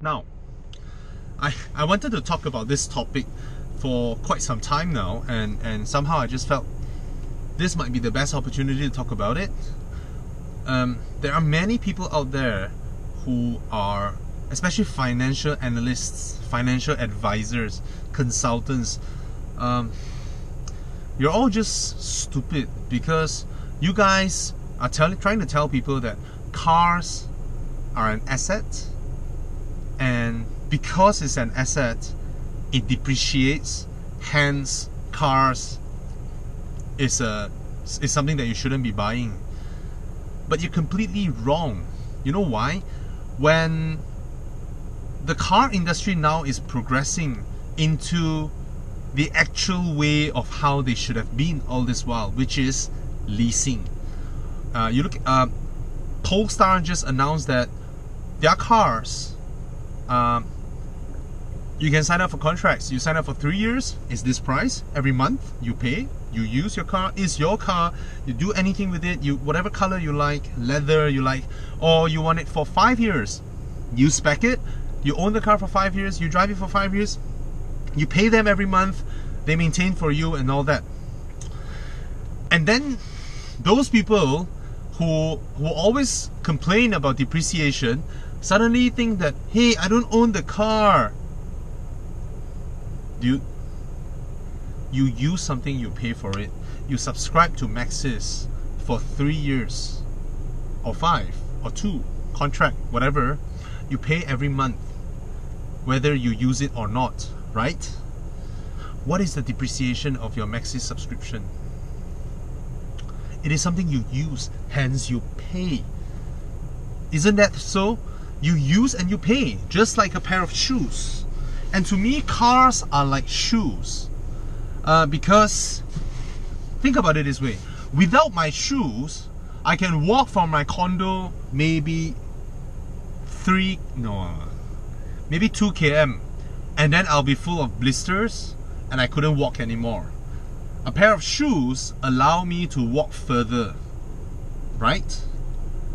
Now, I wanted to talk about this topic for quite some time now, and somehow I just felt this might be the best opportunity to talk about it. There are many people out there who are, especially financial analysts, financial advisors, consultants. You're all just stupid because you guys are trying to tell people that cars are an asset, and because it's an asset, it depreciates. Hence, cars is something that you shouldn't be buying. But you're completely wrong. You know why? When the car industry now is progressing into the actual way of how they should have been all this while, which is leasing. You look, Polestar just announced that their cars, you can sign up for contracts. You sign up for 3 years, it's this price. Every month you pay, you use your car, it's your car, you do anything with it, you whatever color you like, leather you like, or you want it for 5 years. You spec it, you own the car for 5 years, you drive it for 5 years, you pay them every month, they maintain for you and all that. And then those people who always complain about depreciation suddenly think that, hey, I don't own the car. You use something, you pay for it. You subscribe to Maxis for 3 years or 5 or 2 contract, whatever. You pay every month whether you use it or not, right? What is the depreciation of your Maxis subscription? It is something you use, hence you pay. Isn't that so? You use and you pay, just like a pair of shoes. And to me, cars are like shoes. Because, think about it this way. Without my shoes, I can walk from my condo maybe 2 km. And then I'll be full of blisters and I couldn't walk anymore. A pair of shoes allow me to walk further, right?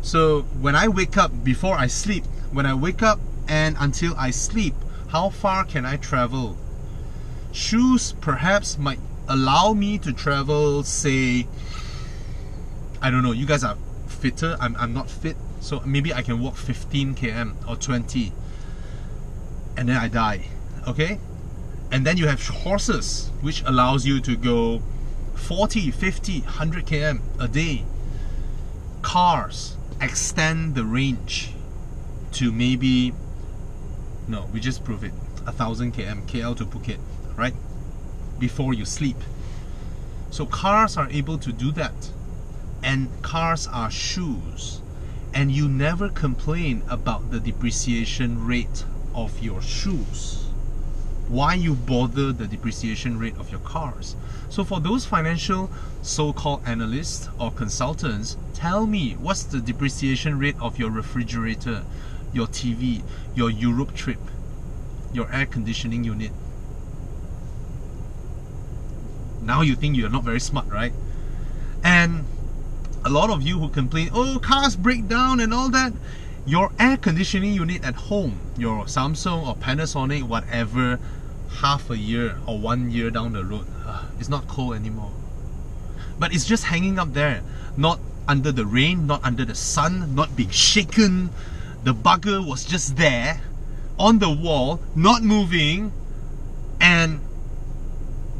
So when I wake up, before I sleep, when I wake up and until I sleep, how far can I travel? Shoes perhaps might allow me to travel, say, I don't know, you guys are fitter, I'm not fit, so maybe I can walk 15 km or 20 and then I die, okay? And then you have horses, which allows you to go 40, 50, 100 km a day. Cars extend the range to maybe, no, we just prove it, 1,000 km, KL to Phuket, right? Before you sleep. So cars are able to do that. And cars are shoes. And you never complain about the depreciation rate of your shoes. Why you bother the depreciation rate of your cars? So for those financial so-called analysts or consultants, tell me, what's the depreciation rate of your refrigerator, your TV, your Europe trip, your air conditioning unit? Now you think you're not very smart, right? And a lot of you who complain, oh, cars break down and all that, your air conditioning unit at home, your Samsung or Panasonic, whatever, half a year or 1 year down the road, it's not cold anymore. But it's just hanging up there, not under the rain, not under the sun, not being shaken. The bugger was just there, on the wall, not moving, and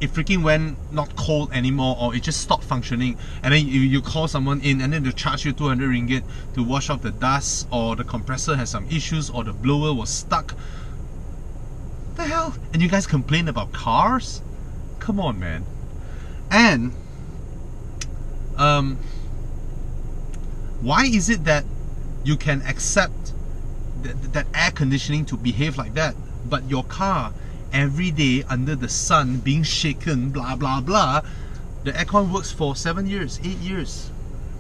it freaking went not cold anymore, or it just stopped functioning, and then you call someone in and then they charge you 200 ringgit to wash off the dust, or the compressor has some issues, or the blower was stuck. The hell? And you guys complain about cars? Come on, man. And why is it that you can accept that air conditioning to behave like that, but your car every day under the sun being shaken, blah blah blah, the aircon works for 7 years, 8 years,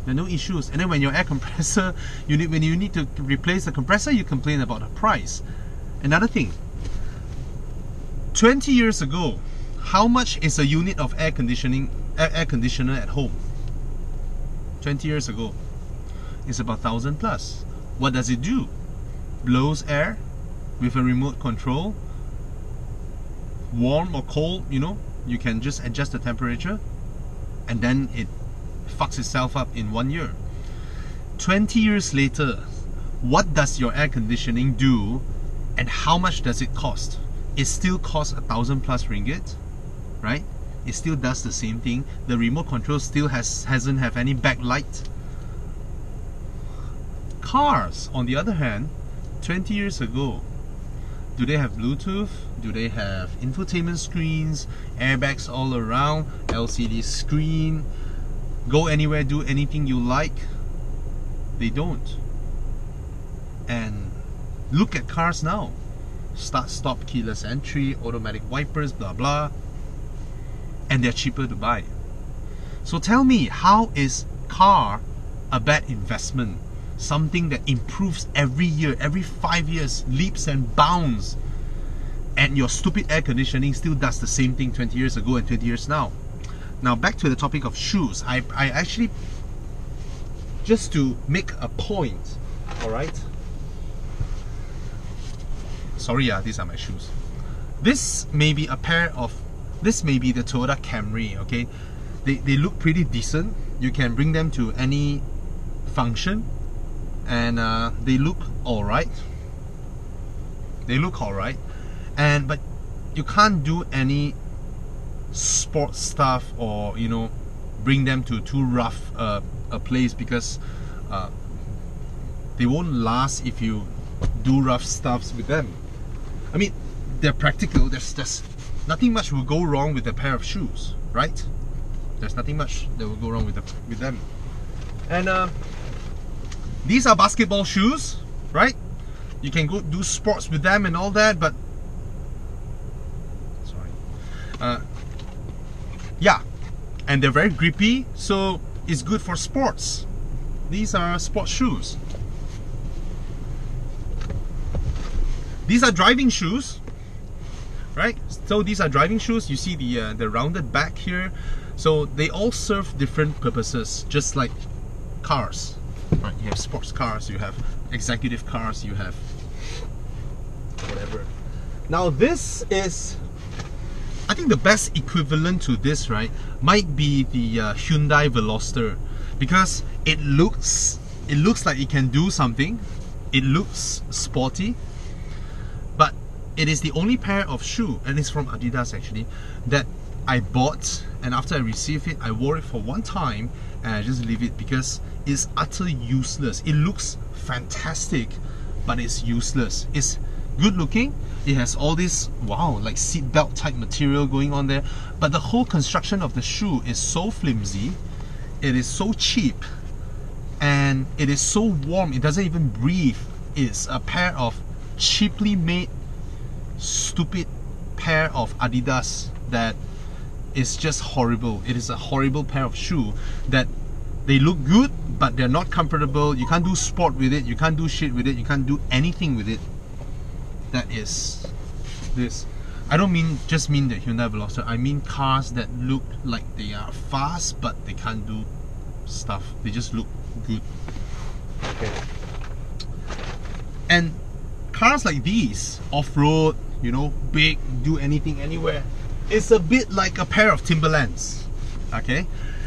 there are no issues? And then when your air compressor, when you need to replace the compressor, you complain about the price. Another thing, 20 years ago, how much is a unit of air conditioner at home? 20 years ago, it's about 1,000 plus. What does it do? Blows air, with a remote control, warm or cold, you know, you can just adjust the temperature, and then it fucks itself up in 1 year. 20 years later, what does your air conditioning do, and how much does it cost? It still costs 1,000 plus ringgit, right? It still does the same thing. The remote control still hasn't have any backlight. Cars, on the other hand, 20 years ago, do they have Bluetooth? Do they have infotainment screens, airbags all around, LCD screen, go anywhere, do anything you like? They don't. And look at cars now. Start, stop, keyless entry, automatic wipers, blah blah. And they're cheaper to buy. So tell me, how is car a bad investment? Something that improves every year, every 5 years, leaps and bounds, and your stupid air conditioning still does the same thing 20 years ago and 20 years now. Now back to the topic of shoes. I actually, just to make a point, alright? Sorry, these are my shoes. This may be a pair of, this may be the Toyota Camry, okay? They look pretty decent. You can bring them to any function, and they look alright. They look alright, but you can't do any sports stuff, or you know, bring them to too rough a place, because they won't last if you do rough stuffs with them. I mean, they're practical. There's nothing much will go wrong with a pair of shoes, right? There's nothing much that will go wrong with them. And these are basketball shoes, right? You can go do sports with them and all that, but sorry, yeah, and they're very grippy, so it's good for sports. These are sports shoes. These are driving shoes, right? So these are driving shoes. You see the rounded back here. So they all serve different purposes, just like cars, right? You have sports cars, you have executive cars, you have whatever. Now this is, I think the best equivalent to this, right, might be the Hyundai Veloster, because it looks like it can do something. It looks sporty, but it is the only pair of shoe, and it's from Adidas actually, that I bought, and after I received it, I wore it for one time and I just leave it because it's utterly useless. It looks fantastic, but it's useless. It's good looking. It has all this, wow, like seat belt type material going on there, but the whole construction of the shoe is so flimsy, it is so cheap, and it is so warm, it doesn't even breathe. It's a pair of cheaply made, stupid pair of Adidas that is just horrible. It is a horrible pair of shoe that they look good, but they're not comfortable. You can't do sport with it, you can't do shit with it, you can't do anything with it. That is this. I don't just mean the Hyundai Veloster, I mean cars that look like they are fast, but they can't do stuff. They just look good. Okay. And cars like these, off-road, you know, big, do anything anywhere, it's a bit like a pair of Timberlands. Okay,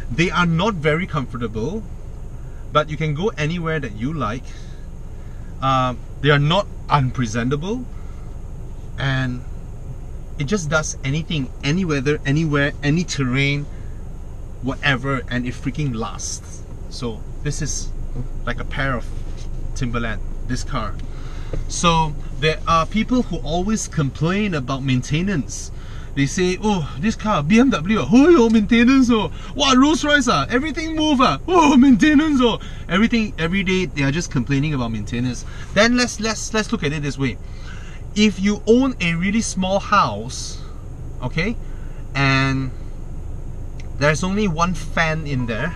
they are not very comfortable, but you can go anywhere that you like. They are not unpresentable, and it just does anything, any weather, anywhere, any terrain, whatever, and it freaking lasts. So this is like a pair of Timberland, this car. So there are people who always complain about maintenance. They say, oh, this car, BMW, oh, maintenance, oh, what, Rolls Royce, everything move, oh, maintenance, oh, everything, every day they are just complaining about maintenance. Then let's look at it this way. If you own a really small house, okay, and there's only one fan in there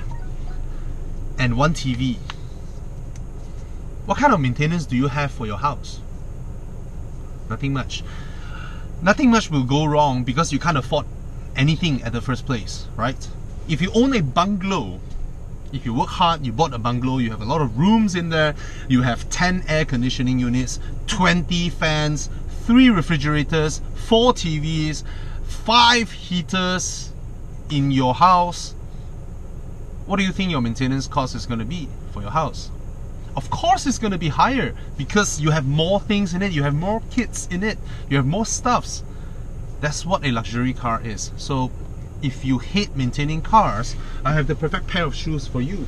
and one TV, what kind of maintenance do you have for your house? Nothing much. Nothing much will go wrong because you can't afford anything at the first place, right? If you own a bungalow, If you work hard, you bought a bungalow, you have a lot of rooms in there, you have 10 air conditioning units, 20 fans, 3 refrigerators, 4 TVs, 5 heaters in your house. What do you think your maintenance cost is going to be for your house? Of course it's going to be higher because you have more things in it, you have more kits in it, you have more stuffs. That's what a luxury car is. So if you hate maintaining cars, I have the perfect pair of shoes for you.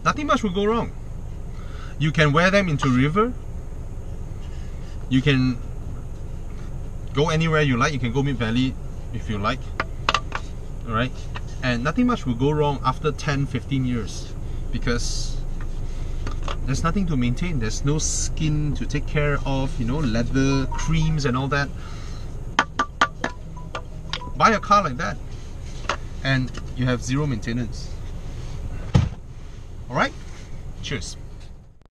Nothing much will go wrong. You can wear them into river. You can go anywhere you like. You can go Mid Valley if you like. Alright? And nothing much will go wrong after 10-15 years because there's nothing to maintain. There's no skin to take care of, you know, leather, creams and all that. Buy a car like that and you have zero maintenance. Alright? Cheers.